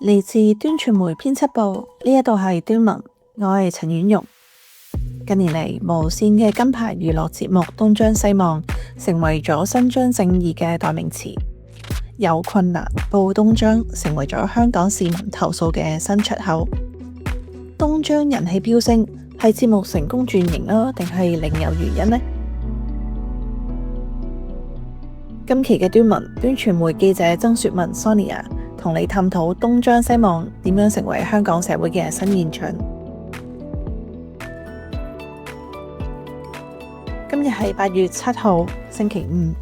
嚟自端傳媒編輯部，呢一度係端文，我係陳婉容。近年嚟，無綫嘅金牌娛樂節目東張西望，成為咗伸張正義嘅代名詞。有困難報東張，成為咗香港市民投訴嘅新出口。東張人氣飆升，係節目成功轉型啊，定係另有原因呢？今期嘅端文，端傳媒記者曾雪文 Sonia 同你探討東張西望點樣成為香港社會嘅新現象。今日係8月7號，星期五。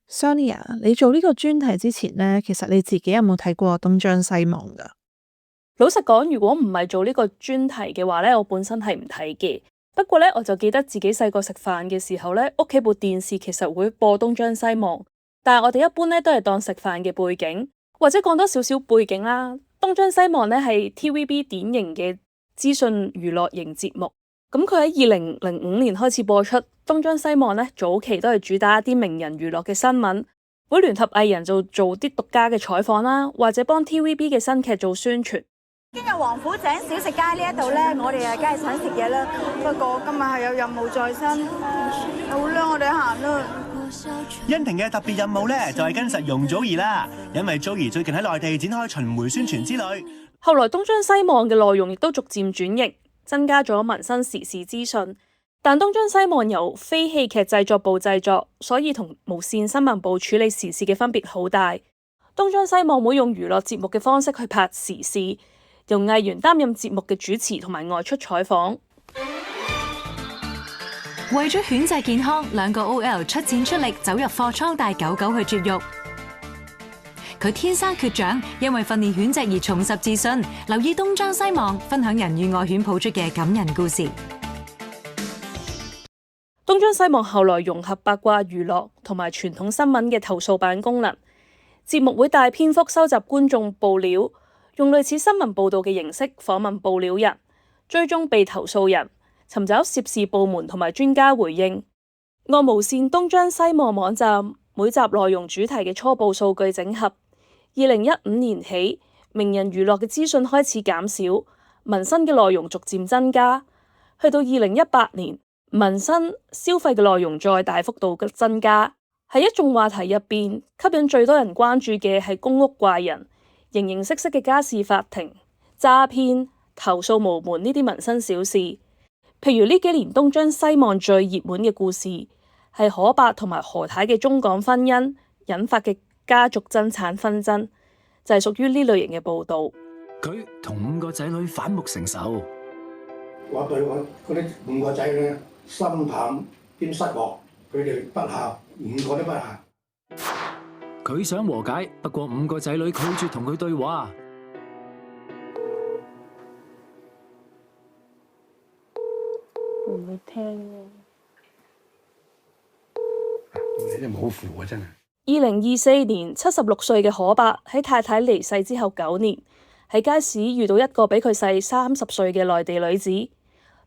Sonia， 你做呢個專題之前呢，其實你自己有冇睇過東張西望㗎？老實講，如果唔係做呢個專題嘅話呢，我本身係唔睇嘅。不過呢，我就記得自己細個食飯嘅時候呢，屋企部電視其實會播東張西望，但係我哋一般呢都係當食飯嘅背景，或者講多少少背景啦。東張西望呢係 TVB 典型嘅資訊娛樂型節目，咁佢喺2005年開始播出。東張西望呢早期都係主打一啲名人娛樂嘅新聞，會聯合藝人做啲獨家嘅採訪啦，或者幫 TVB 嘅新劇做宣傳。今日王府井小食街呢一度呢，我哋梗係想食嘢啦。不過今日係有任務在身，好啦，我哋行啦。欣婷嘅特別任務呢，就係跟實容祖兒啦，因為祖兒最近喺內地展開巡迴宣傳之旅。後來東張西望嘅內容亦都逐漸轉型，增加咗民生時事資訊。但東張西望由非戲劇製作部製作，所以同無綫新聞部處理時事嘅分別好大。東張西望會用娛樂節目嘅方式去拍時事，由藝員擔任節目嘅主持同埋外出採訪。為咗犬隻健康，兩個 OL 出錢出力走入貨倉帶狗狗去絕育。佢天生缺掌，因為訓練犬隻而重拾自信。留意東張西望，分享人與愛犬抱出嘅感人故事。東張西望後來融合八卦娛樂同埋傳統新聞嘅投訴版功能，節目會大篇幅收集觀眾報料，用類似新聞報導嘅形式訪問報料人，追蹤被投訴人，尋找涉事部門同埋專家回應。按無綫東張西望網站每集內容主題嘅初步數據整合，2015年起，名人娛樂嘅資訊開始減少，民生嘅內容逐漸增加，去到2018年，民生消費嘅內容再大幅度嘅增加。喺一眾話題入邊，吸引最多人關注嘅係公屋怪人、形形色色嘅家事法庭、詐騙、投訴無門呢啲民生小事。譬如呢幾年東張西望最熱門嘅故事係可伯同埋何太嘅中港婚姻引發嘅家族爭產紛爭，就係屬於呢類型嘅報導。佢同5個仔女反目成仇。我對我嗰啲5個仔女心淡兼失望，佢哋不孝，5個都不孝。佢想和解，不過5個仔女拒絕同佢對話。唔會聽你真係冇符啊！真係。2024年76歲嘅可伯喺太太離世之後9年，喺街市遇到一個比佢細30歲嘅內地女子。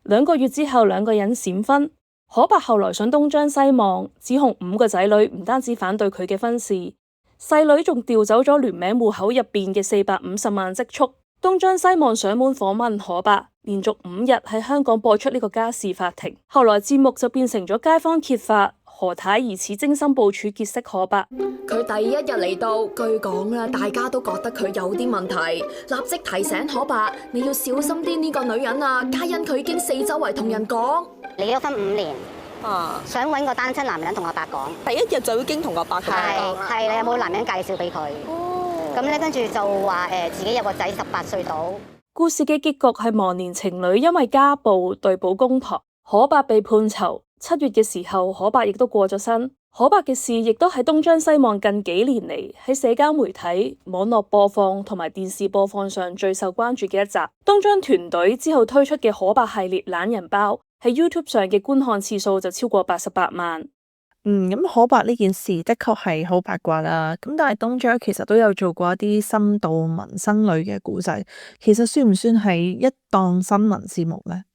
2個月之後，兩個人閃婚。可伯後來上東張西望，指控5個仔女唔單止反對佢嘅婚事，細女仲調走咗聯名戶口入邊嘅450萬積蓄。東張西望上門訪問可伯，連續5日喺香港播出呢個家事法庭。後來節目就變成咗街坊揭發何太疑似精心部署結識可伯。佢第一日嚟到，據講啦，大家都覺得佢有啲問題，立即提醒可伯，你要小心啲呢個女人啊！皆因佢已經四周圍同人講，離咗婚5年，想揾個單親男人同阿伯講。第一日就已經同阿伯講。係你有冇男人介紹俾佢？咁咧跟住就話自己有個仔18歲到。故事嘅結局係忘年情侶因為家暴對簿公堂，可伯被判囚。7月嘅時候，可伯亦都過咗身。可伯嘅事亦都喺東張西望近幾年嚟喺社交媒體、網絡播放同埋電視播放上最受關注嘅一集。東張團隊之後推出嘅可伯系列懶人包喺 YouTube 上嘅觀看次數就超過88萬。咁可伯呢件事的確係好八卦啦。咁但係東張其實都有做過一啲深度民生類嘅故仔，其實算唔算係一檔新聞節目呢？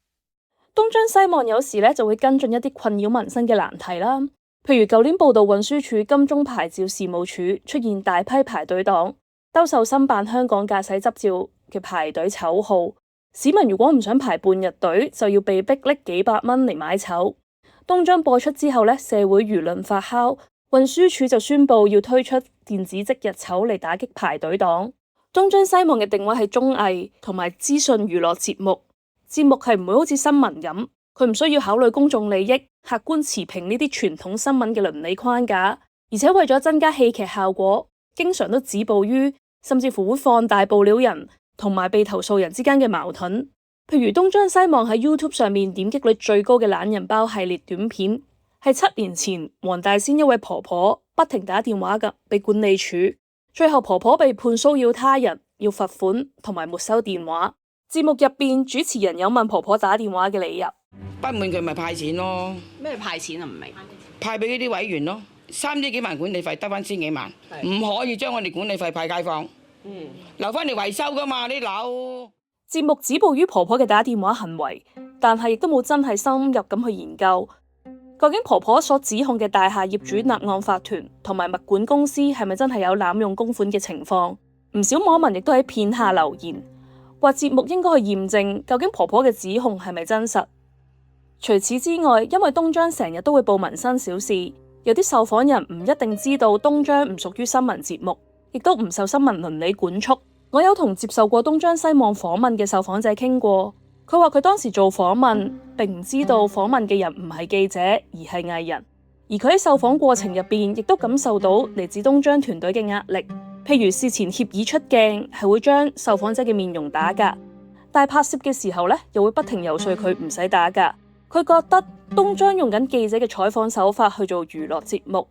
東張西望有時咧就會跟進一啲困擾民生嘅難題啦，譬如舊年報道運輸署金鐘牌照事務處出現大批排隊黨，兜售新辦香港駕駛執照嘅排隊籌號，市民如果唔想排半日隊，就要被逼拎幾百蚊嚟買籌。東張播出之後呢，社會輿論發酵，運輸署就宣布要推出電子即日籌嚟打擊排隊黨。東張西望嘅定位係綜藝同埋資訊娛樂節目，節目係唔會好似新聞咁，佢唔需要考慮公眾利益、客觀持平呢啲傳統新聞嘅倫理框架，而且為咗增加戲劇效果，經常都止步於甚至乎會放大報料人同埋被投訴人之間嘅矛盾。譬如東張西望喺 YouTube 上面點擊率最高嘅懶人包系列短片，係7年前黃大仙一位婆婆不停打電話㗎，被管理處，最後婆婆被判騷擾他人，要罰款同埋沒收電話。節目入邊主持人有問婆婆打電話嘅理由，不滿佢咪派錢咯？咩派錢啊？唔明？派俾呢啲委員咯，3億幾萬管理費得翻千幾萬，唔可以將我哋管理費派街坊，留翻嚟維修噶嘛啲樓。節目止步於婆婆嘅打電話行為，但係亦都冇真係深入咁去研究，究竟婆婆所指控嘅大廈業主立案法團同埋物管公司係咪真係有濫用公款嘅情況？唔少網民亦都喺片下留言，話節目應該去驗證究竟婆婆嘅指控係咪真實。除此之外，因為東張成日都會報民生小事，有啲受訪人唔一定知道東張唔屬於新聞節目，亦都唔受新聞倫理管束。我有同接受過東張西望訪問嘅受訪者傾過，佢話佢當時做訪問並唔知道訪問嘅人唔係記者而係藝人，而佢喺受訪過程入邊亦都感受到嚟自東張團隊嘅壓力，譬如事前協議出鏡係會將受訪者嘅面容打格，但係拍攝嘅時候呢，又會不停遊說佢唔使打格。佢覺得東張用緊記者嘅採訪手法去做娛樂節目，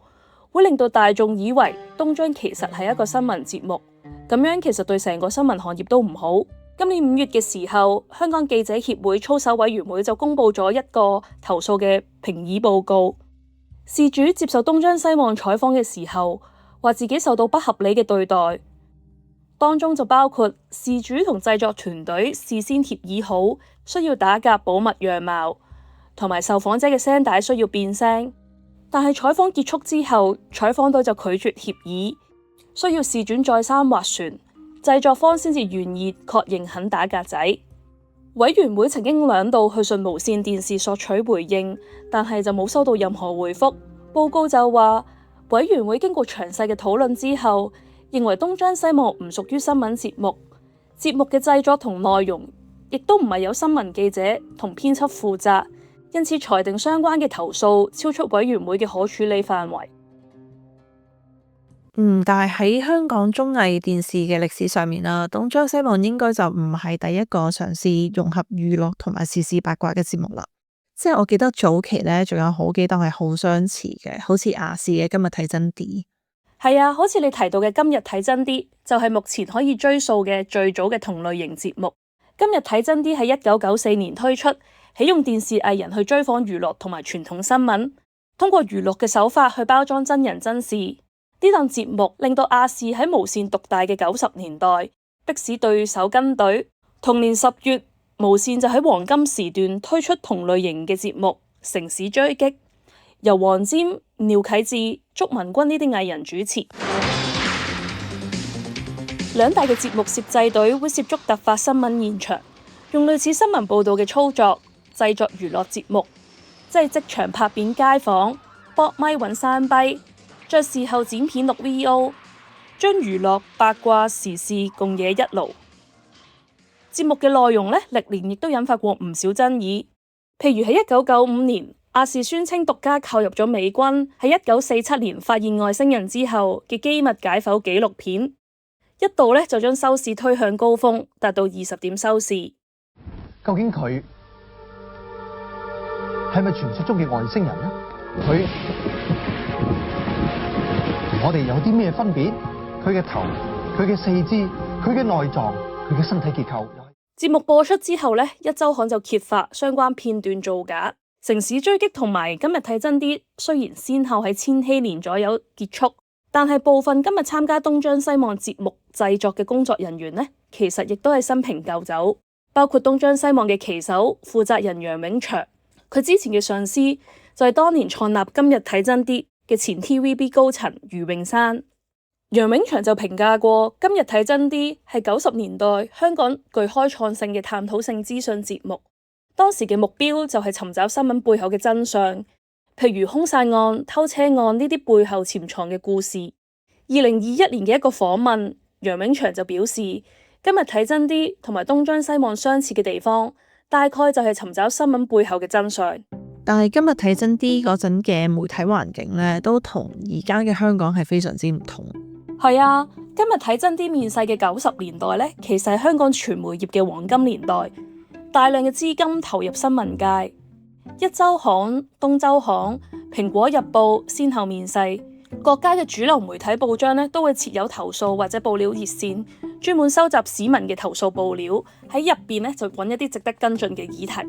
會令到大眾以為東張其實係一個新聞節目，咁樣其實對成個新聞行業都唔好。今年5月嘅時候，香港記者協會操守委員會就公布咗一個投訴嘅評議報告。事主接受東張西望採訪嘅時候，話自己受到不合理嘅對待，當中就包括事主同製作團隊事先協議好需要打格保密樣貌，同埋受訪者嘅聲帶需要變聲，但係採訪結束之後，採訪隊就拒絕協議，需要事主再三斡旋，製作方先至願意確認肯打格仔。委員會曾經2度去信無線電視索取回應，但係就冇收到任何回覆。報告就話，委員會經過詳細嘅討論之後，認為東張西望唔屬於新聞節目，節目嘅製作同內容亦都唔係由新聞記者同編輯負責，因此裁定相關嘅投訴超出委員會嘅可處理範圍。但係喺香港綜藝電視嘅歷史上面啦，東張西望應該就唔係第一個嘗試融合娛樂同埋時事八卦嘅節目啦。即係我記得早期呢，仲有好幾檔係好相似嘅，好似亞視嘅今日睇真啲。係啊，好似你提到嘅今日睇真啲，就係目前可以追溯嘅最早嘅同類型節目。今日睇真啲喺1994年推出，起用電視藝人去追訪娛樂同埋傳統新聞，通過娛樂嘅手法去包裝真人真事。呢檔節目令到亞視喺無線獨大嘅90年代迫使對手跟隊。同年10月，無線就喺黃金時段推出同類型嘅節目《城市追擊》，由黃霑、廖啟智、祝文君呢啲藝人主持。兩大嘅節目攝製隊會涉足突發新聞現場，用類似新聞報導嘅操作製作娛樂節目，即係即場拍片街訪、搏咪揾山逼，再事後剪片錄 VO， 將娛樂八卦時事共冶一爐。節目嘅內容呢，歷年亦都引發過唔少爭議。譬如喺1995年，亞視宣稱獨家購入咗美軍喺1947年發現外星人之後嘅機密解剖紀錄片，一度呢就將收視推向高峰，達到20點收視。究竟佢係咪傳說中嘅外星人呢？佢同我哋有啲咩分別？佢嘅頭、佢嘅四肢、佢嘅內臟、佢嘅身體結構。節目播出之後呢，一周刊就揭發相關片段造假。城市追擊同埋今日睇真啲，雖然先後喺2000年左右結束，但係部分今日參加東張西望節目製作嘅工作人員呢，其實亦都係新瓶舊酒，包括東張西望嘅旗手負責人楊永祥，佢之前嘅上司就係當年創立今日睇真啲嘅前 TVB 高層余詠山。楊永祥就評價過今日睇真啲係90年代香港具開創性嘅探討性資訊節目，當時嘅目標就係尋找新聞背後嘅真相，譬如兇殺案、偷車案呢啲背後潛藏嘅故事。2021年嘅一個訪問，楊永祥就表示，今日睇真啲同埋東張西望相似嘅地方，大概就係尋找新聞背後嘅真相。但係今日睇真啲嗰陣嘅媒體環境呢，都同而家嘅香港係非常之唔同。係啊，今日睇真啲面世嘅90年代呢，其實係香港傳媒業嘅黃金年代，大量嘅資金投入新聞界，一週刊、東週刊、蘋果日報先後面世，各家嘅主流媒體報章呢都會設有投訴或者報料熱線，專門收集市民嘅投訴報料，喺入邊呢就揾一啲值得跟進嘅議題。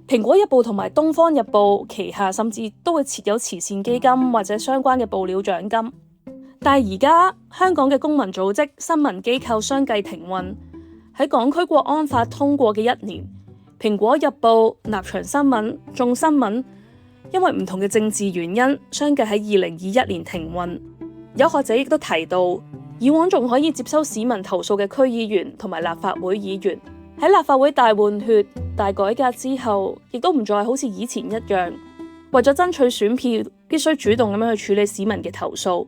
蘋果日報同埋東方日報旗下甚至都會設有慈善基金或者相關嘅報料獎金。但係而家香港嘅公民組織、新聞機構相繼停運。喺港區國安法通過嘅1年，蘋果日報、立場新聞、眾新聞因為唔同嘅政治原因，相繼喺2021年停運。有學者亦都提到，以往仲可以接收市民投訴嘅區議員同埋立法會議員，喺立法會大換血、大改革之後，亦都唔再好似以前一樣，為咗爭取選票，必須主動咁樣去處理市民嘅投訴。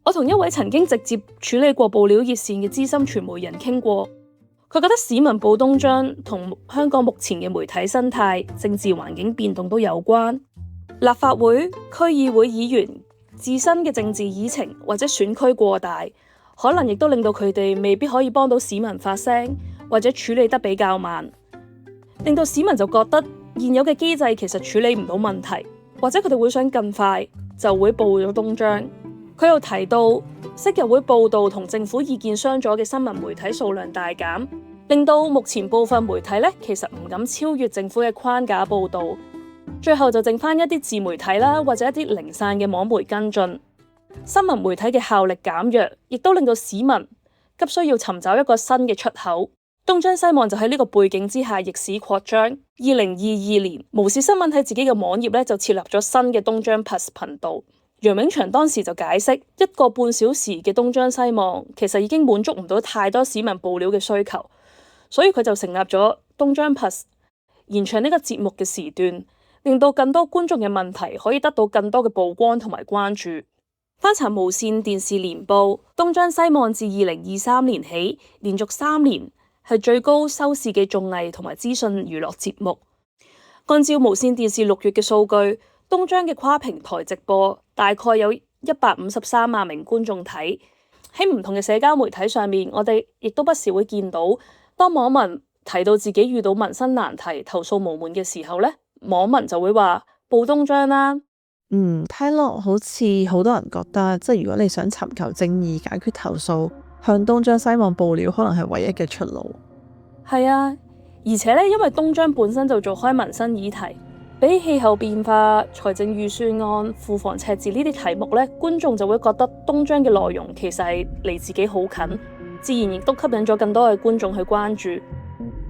我同一位曾經直接處理過報料熱線嘅資深傳媒人傾過，佢覺得市民報東張同香港目前嘅媒體生態、政治環境變動都有關。立法會、區議會議員自身嘅政治議程或者選區過大，可能亦都令到佢哋未必可以幫到市民發聲，或者處理得比較慢，令到市民就覺得現有嘅機制其實處理唔到問題，或者佢哋會想更快就會報咗東張。佢又提到，昔日會報導同政府意見相左嘅新聞媒體數量大減，令到目前部分媒體其實唔敢超越政府嘅框架報導，最後就剩翻一啲自媒體啦，或者一啲零散嘅網媒跟進。新聞媒體嘅效力減弱，亦都令到市民急需要尋找一個新嘅出口。東張西望就喺呢個背景之下逆市擴張。2022年，無綫新聞喺自己嘅網頁就設立咗新嘅東張 Plus 頻道。楊永祥當時就解釋，1個半小時嘅東張西望其實已經滿足唔到太多市民報料嘅需求，所以佢就成立咗東張 Plus， 延長呢個節目嘅時段，令到更多觀眾嘅問題可以得到更多嘅曝光同埋關注。翻查無綫電視年報，東張西望自2023年起，連續3年係最高收視嘅綜藝同埋資訊娛樂節目。按照無綫電視6月嘅數據，東張嘅跨平台直播大概有153萬名觀眾睇。喺唔同嘅社交媒體上面，我哋亦都不時會見到，當網民提到自己遇到民生難題、投訴無門嘅時候呢，網民就會話報東張啦。聽落好似好多人覺得，即係如果你想尋求正義、解決投訴，向東張西望報料可能係唯一嘅出路。係啊，而且呢，因為東張本身就做開民生議題。比氣候變化、財政預算案、庫房赤字呢啲題目呢，觀眾就會覺得東張嘅內容其實係離自己好近，自然亦都吸引咗更多嘅觀眾去關注。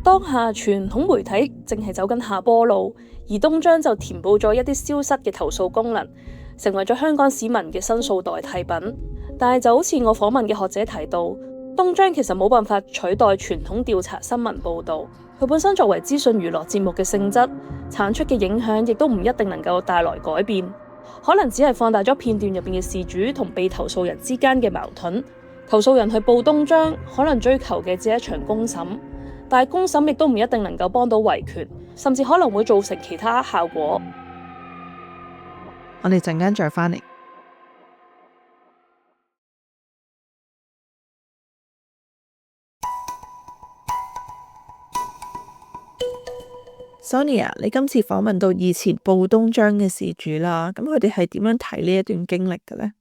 當下傳統媒體正係走緊下坡路，而東張就填補咗一啲消失嘅投訴功能，成為咗香港市民嘅申訴代替品。但係就好似我訪問嘅學者提到，東張其實冇辦法取代傳統調查新聞報導。佢本身作為資訊娛樂節目嘅性質，產出嘅影響亦都唔一定能夠帶來改變，可能只係放大咗片段入邊嘅事主同被投訴人之間嘅矛盾。投訴人去報東張，可能追求嘅只係一場公審，但係公審亦都唔一定能夠幫到維權，甚至可能會造成其他效果。我哋陣間再返嚟。Sonia， 你今次訪問到以前報東張嘅事主啦，咁佢哋係點樣睇呢一段經歷嘅呢？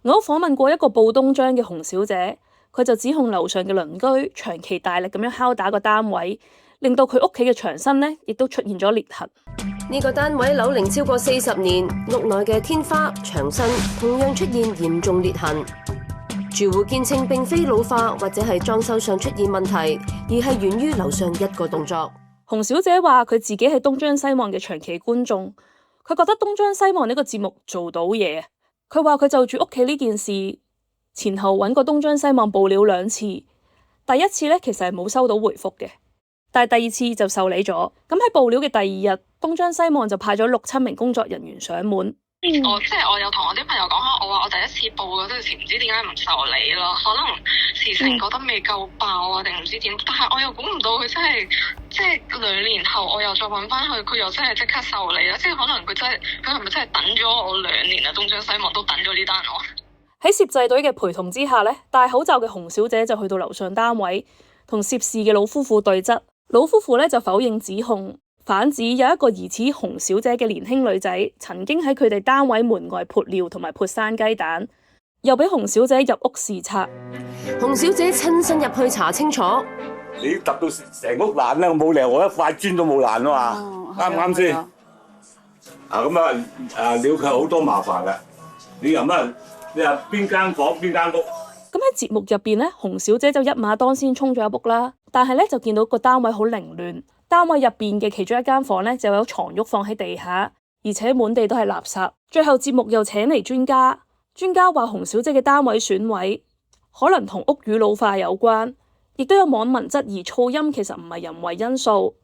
我訪問過一個報東張嘅洪小姐，佢就指控樓上嘅鄰居長期大力咁樣敲打個單位，令到佢屋企嘅牆身呢亦都出現咗裂痕。呢個單位樓齡超過40年，屋內嘅天花、牆身同樣出現嚴重裂痕。住戶堅稱並非老化或者係裝修上出現問題，而係源於樓上一個動作。洪小姐話佢自己係東張西望嘅長期觀眾，佢覺得東張西望呢個節目做到嘢。佢話佢就住屋企呢件事前後揾過東張西望報料2次，第一次呢其實係冇收到回覆嘅，但係第二次就受理咗。咁喺報料嘅第2日，東張西望就派咗6-7名工作人員上門。即係我有同我啲朋友講開，我話我第一次報嗰陣時唔知點解唔受理咯，可能事情覺得未夠爆啊，定唔知點，但係我又估唔到佢真係即係2年後我又再揾翻佢，佢又真係即刻受理啦，即係可能佢係咪真係等咗我2年啊？東張西望都等咗呢單案。喺攝製隊嘅陪同之下呢，戴口罩嘅洪小姐就去到樓上單位同涉事嘅老夫婦對質。老夫婦呢就否認指控，反指有一個疑似洪小姐嘅年輕女仔曾經喺佢哋單位門外潑尿同埋潑生雞蛋，又俾洪小姐入屋視察。洪小姐親身入去查清楚。你揼到成屋爛啦，冇理由我一塊磚都冇爛啊嘛，啱唔啱先？咁了解好多麻煩啦。你話邊間房邊間屋？咁喺節目入邊呢，洪小姐就一馬當先衝咗入屋啦，但係呢，就見到個單位好凌亂。單位入邊嘅其中一間房呢，就有床褥放喺地下，而且滿地都係垃圾。最後節目又請嚟專家話洪小姐嘅單位損毀可能同屋宇老化有關，亦都有網民質疑噪音其實唔係人為因素。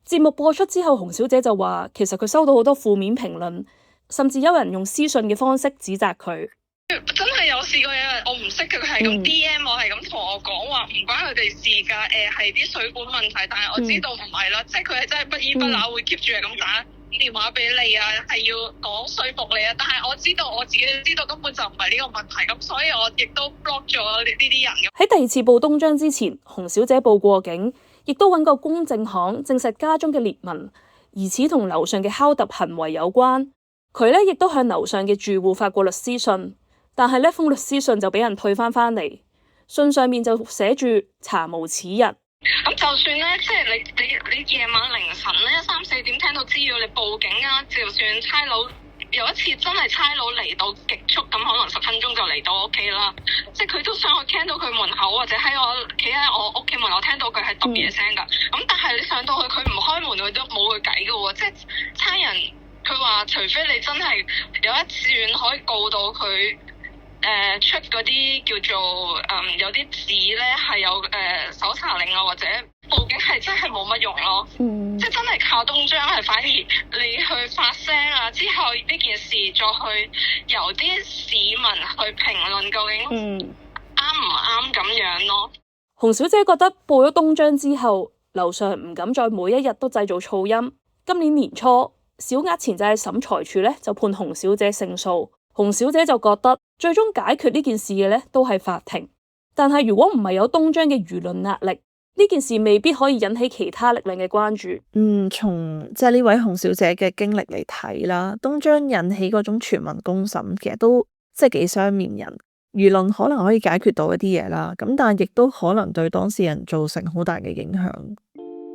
節目播出之後，洪小姐就話其實佢收到好多負面評論，甚至有人用私信嘅方式指責佢。真係有試過有人我唔識嘅，佢係咁 DM 我，係咁同我講話唔關佢哋事㗎，係啲水管問題，但係我知道唔係啦，即係佢係真係不依不饒，會 keep 住係咁打電話俾你啊，係要講說服你啊，但係我知道我自己知道根本就唔係呢個問題，咁所以我亦都 block 咗呢啲人。喺第2次報東張之前，洪小姐報過警，亦都揾過公證行證實家中嘅裂紋疑似同樓上嘅敲揼行為有關。佢呢亦都向樓上嘅住戶發過律師信。但係呢封律師信就俾人退翻嚟，信上面就寫住查無此人。咁就算咧，即係你夜晚凌晨咧3-4點聽到滋擾，你報警啊，就算差佬有一次真係差佬嚟到極速咁，可能10分鐘就嚟到屋企啦，即係佢都想我聽到佢門口或者企喺我屋企門口聽到佢係揼嘢聲㗎。咁但係你上到去佢唔開門，佢都冇佢計㗎喎，即係差人佢話除非你真係有一段可以告到佢。出嗰啲叫做有啲紙咧係有搜查令啊，或者報警係真係冇乜用咯。即係真係靠東張，係反而你去發聲啊，之後呢件事再去由啲市民去評論究竟啱唔啱咁樣咯。洪小姐覺得報咗東張之後，樓上唔敢再每一日都製造噪音。今年年初，小額錢債審裁處咧就判洪小姐勝訴。洪小姐就覺得最終解決呢件事嘅呢都係法庭，但係如果唔係有東張嘅輿論壓力，呢件事未必可以引起其他力量嘅關注。從即係呢位洪小姐嘅經歷嚟睇啦，東張引起嗰種全民公審，其實都即係幾雙面人。輿論可能可以解決到一啲嘢啦，咁但係亦都可能對當事人造成好大嘅影響。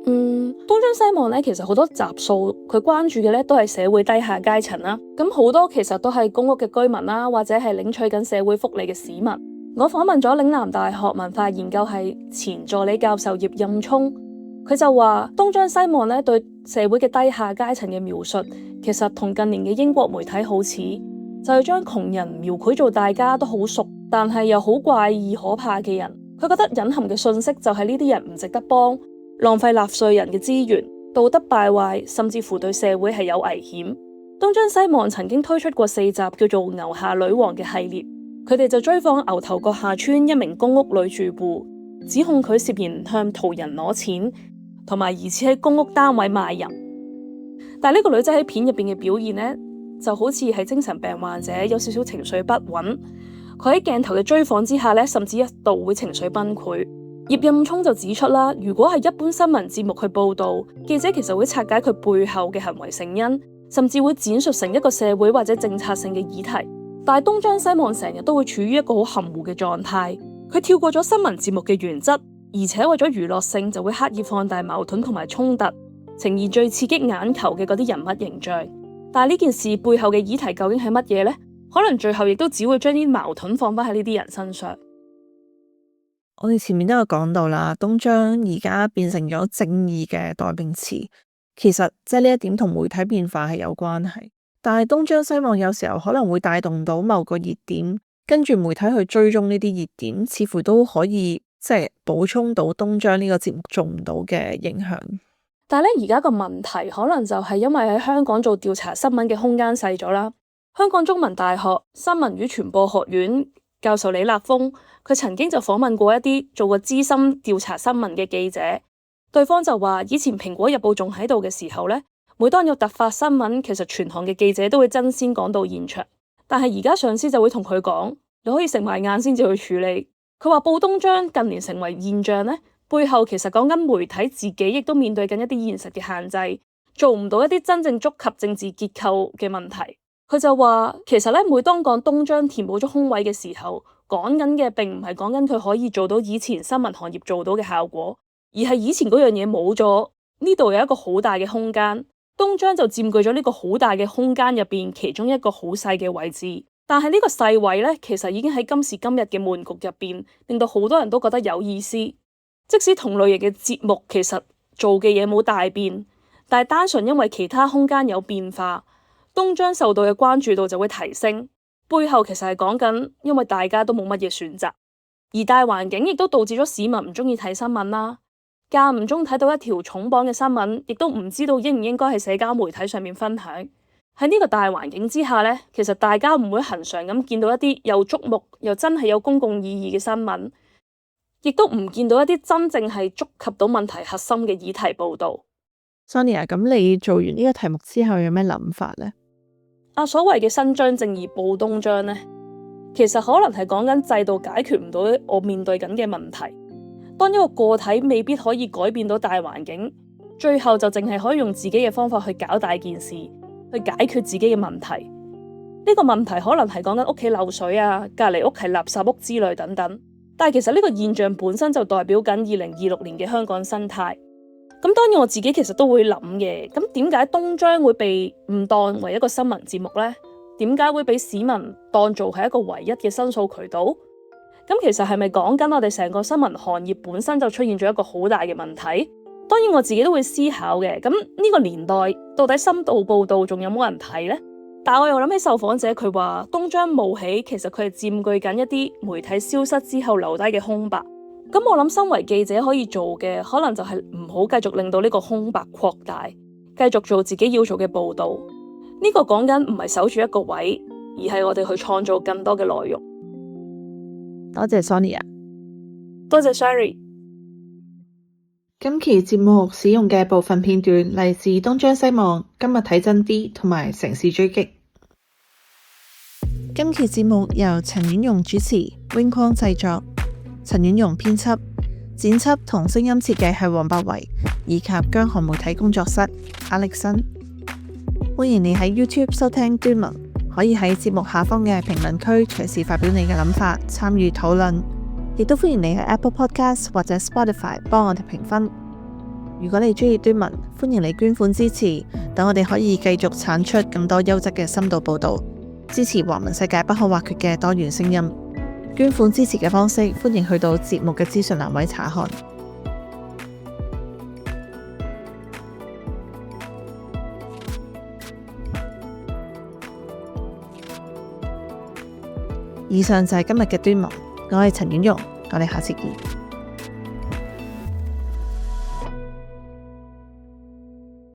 東張西望咧，其實好多集數佢關注嘅咧都係社會低下階層啦。咁好多其實都係公屋嘅居民啦，或者係領取緊社會福利嘅市民。我訪問咗嶺南大學文化研究系前助理教授葉蔭聰，佢就話東張西望咧對社會嘅低下階層嘅描述，其實同近年嘅英國媒體好似，就係將窮人描繪做大家都好熟，但係又好怪異可怕嘅人。佢覺得隱含嘅信息就係呢啲人唔值得幫。浪費納稅人嘅資源，道德敗壞，甚至乎對社會係有危險。東張西望曾經推出過4集叫做《牛下女王》嘅系列，佢哋就追訪牛頭角下村一名公屋女住戶，指控佢涉嫌向途人攞錢，同埋疑似喺公屋單位賣淫。但係呢個女仔喺片入邊嘅表現呢，就好似係精神病患者，有少少情緒不穩。佢喺鏡頭嘅追訪之下呢，甚至一度會情緒崩潰。葉蔭聰就指出啦，如果係一般新聞節目去報道，記者其實會拆解佢背後嘅行為成因，甚至會展述成一個社會或者政策性嘅議題。但係東張西望成日都會處於一個好含糊嘅狀態，佢跳過咗新聞節目嘅原則，而且為咗娛樂性就會刻意放大矛盾同埋衝突，呈現最刺激眼球嘅嗰啲人物形象。但係呢件事背後嘅議題究竟係乜嘢呢？可能最後亦都只會將啲矛盾放翻喺呢啲人身上。我哋前面都有講到啦，東張而家變成咗正義嘅代名詞。其實即係呢一點同媒體變化係有關係，但係東張西望有時候可能會帶動到某個熱點，跟住媒體去追蹤呢啲熱點，似乎都可以即係補充到東張呢個節目做唔到嘅影響。但係咧，而家個問題可能就係因為喺香港做調查新聞嘅空間細咗啦。香港中文大學新聞與傳播學院教授李立峰，佢曾經就訪問過一啲做過資深調查新聞嘅記者，對方就話以前蘋果日報仲喺度嘅時候咧，每當有突發新聞，其實全行嘅記者都會爭先趕到現場。但係而家上司就會同佢講，你可以食埋晏先至去處理。佢話報東張近年成為現象咧，背後其實講緊媒體自己亦都面對緊一啲現實嘅限制，做唔到一啲真正觸及政治結構嘅問題。佢就話其實咧，每當講東張填補咗空位嘅時候，講緊嘅並唔係講緊佢可以做到以前新聞行業做到嘅效果，而係以前嗰樣嘢冇咗，呢度有一個好大嘅空間，東張就佔據咗呢個好大嘅空間入邊其中一個好細嘅位置。但係呢個細位咧，其實已經喺今時今日嘅悶局入邊，令到好多人都覺得有意思。即使同類型嘅節目其實做嘅嘢冇大變，但係單純因為其他空間有變化，東張受到嘅關注度就會提升。背後其實係講緊，因為大家都冇乜嘢選擇，而大環境亦都導致咗市民唔中意睇新聞啦。間唔中睇到一條重磅嘅新聞，亦都唔知道應唔應該喺社交媒體上面分享。喺呢個大環境之下呢，其實大家唔會恆常咁見到一啲又觸目又真係有公共意義嘅新聞，亦都唔見到一啲真正係觸及到問題核心嘅議題報導。Sonia，咁你做完呢個題目之後有咩諗法呢？所謂嘅伸張正義報東張呢，其實可能係講緊制度解決唔到我面對緊嘅問題。當一個個體未必可以改變到大環境，最後就淨係可以用自己嘅方法去搞大件事，去解決自己嘅問題。呢個問題可能係講緊屋企漏水啊，隔籬屋係垃圾屋之類等等。但係其實呢個現象本身就代表緊2026年嘅香港生態。咁當然我自己其實都會諗嘅，咁點解東張會被誤當為一個新聞節目呢？點解會俾市民當做係一個唯一嘅申訴渠道？咁其實係咪講緊我哋成個新聞行業本身就出現咗一個好大嘅問題？當然我自己都會思考嘅。咁呢個年代到底深度報道仲有冇人睇呢？但我又諗起受訪者佢話東張冒起，其實佢係佔據緊一啲媒體消失之後留低嘅空白。咁我諗身為記者可以做嘅，可能就係唔好繼續令到呢個空白擴大，繼續做自己要做嘅報道。呢個講緊唔係守住一個位，而係我哋去創造更多嘅內容。多謝 Sonia， 多謝 Sherry。今期節目使用嘅部分片段嚟自東張西望、今日睇真啲同埋城市追擊。今期節目由陳婉容主持，Wing Kwong製作，陳婉容編輯，剪輯同聲音設計係黃百維，以及姜韓媒體工作室Alexson。歡迎你喺 YouTube 收聽端文，可以喺節目下方嘅評論區隨時發表你嘅諗法，參與討論。亦都歡迎你喺 Apple Podcast 或者 Spotify 幫我哋評分。如果你中意端文，歡迎你捐款支持，等我哋可以繼續產出更多優質嘅深度報道，支持華文世界不可或缺嘅多元聲音。捐款支持嘅方式，歡迎去到節目嘅資訊欄位查看。以上就係今日嘅端文，我係陳婉容，我哋下次見。